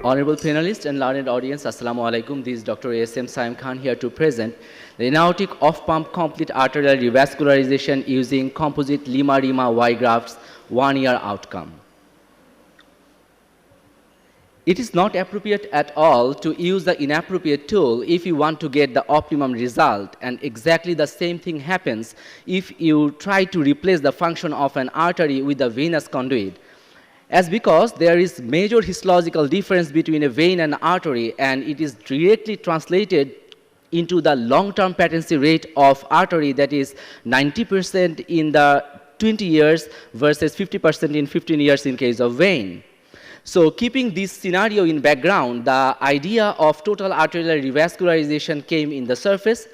Honorable panelists and learned audience, Assalamu alaikum. This is Dr. Saem Khan here to present the Anaortic Off-Pump complete arterial revascularization using composite LIMA RIMA Y Grafts 1-year outcome. It is not appropriate at all to use the inappropriate tool if you want to get the optimum result, and exactly the same thing happens if you try to replace the function of an artery with a venous conduit. As because there is major histological difference between a vein and artery, and it is directly translated into the long-term patency rate of artery, that is 90% in the 20 years versus 50% in 15 years in case of vein. So keeping this scenario in background, the idea of total arterial revascularization came in the surface,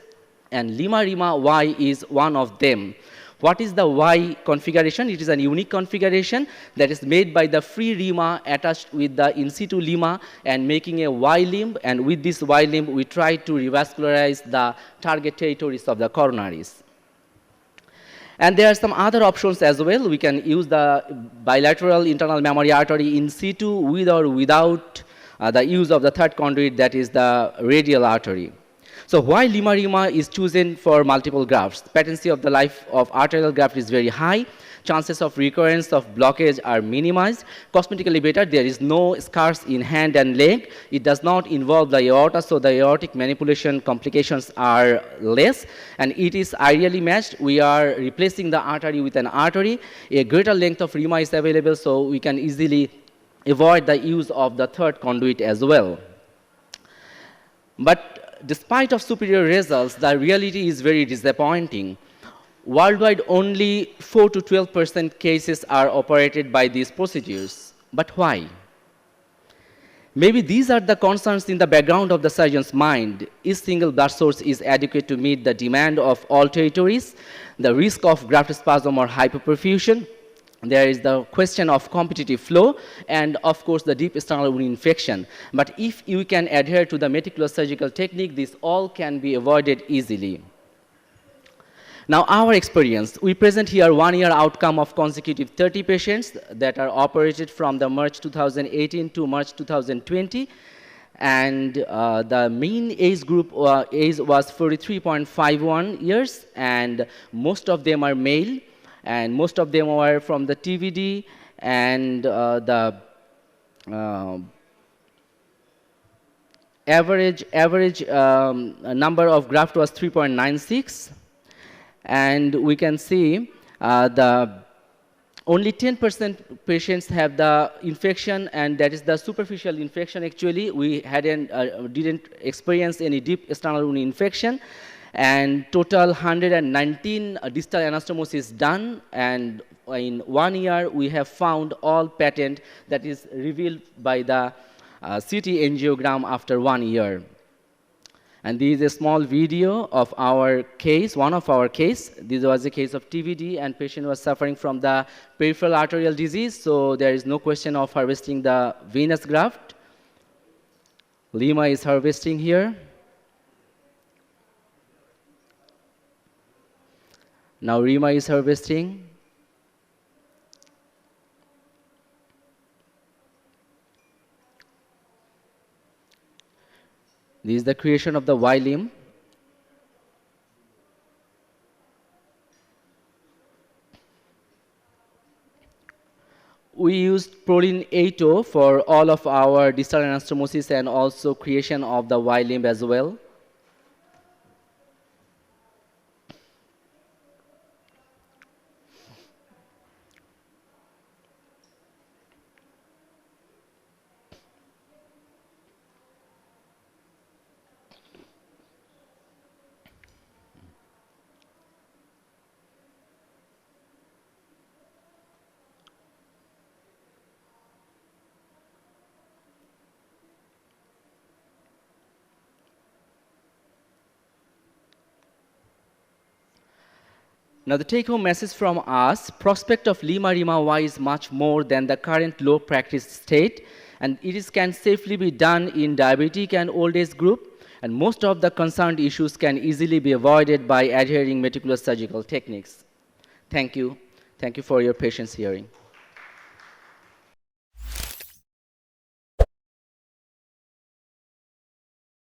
and LIMA RIMA Y is one of them. What is the Y configuration? It is a unique configuration that is made by the free RIMA attached with the in situ LIMA and making a Y limb, and with this Y limb we try to revascularize the target territories of the coronaries. And there are some other options as well. We can use the bilateral internal mammary artery in situ with or without the use of the third conduit, that is the radial artery. So why LIMA RIMA is chosen for multiple grafts? Patency of the life of arterial graft is very high. Chances of recurrence of blockage are minimized. Cosmetically better, there is no scars in hand and leg. It does not involve the aorta, so the aortic manipulation complications are less. And it is ideally matched. We are replacing the artery with an artery. A greater length of RIMA is available, so we can easily avoid the use of the third conduit as well. But despite of superior results, the reality is very disappointing. Worldwide, only 4 to 12% cases are operated by these procedures. But why? Maybe these are the concerns in the background of the surgeon's mind. Each single blood source is adequate to meet the demand of all territories, the risk of graft spasm or hypoperfusion. There is the question of competitive flow, and of course the deep external wound infection. But if you can adhere to the meticulous surgical technique, this all can be avoided easily. Now our experience, we present here 1-year outcome of consecutive 30 patients that are operated from the March 2018 to March 2020. And the mean age group age was 43.51 years, and most of them are male. And most of them were from the TVD, and the average number of graft was 3.96, and we can see the only 10% patients have the infection, and that is the superficial infection. Actually, we didn't experience any deep external wound infection. And total 119 distal anastomosis done, and in 1 year we have found all patent that is revealed by the CT angiogram after 1 year. And this is a small video of our case, one of our case. This was a case of TVD, and patient was suffering from the peripheral arterial disease, so there is no question of harvesting the venous graft. LIMA is harvesting here. Now RIMA is harvesting. This is the creation of the Y limb. We used proline 8O for all of our distal anastomosis and also creation of the Y limb as well. Now the take-home message from us, prospect of LIMA RIMA Y is much more than the current low practice state, and it can safely be done in diabetic and old age group, and most of the concerned issues can easily be avoided by adhering meticulous surgical techniques. Thank you. Thank you for your patience hearing.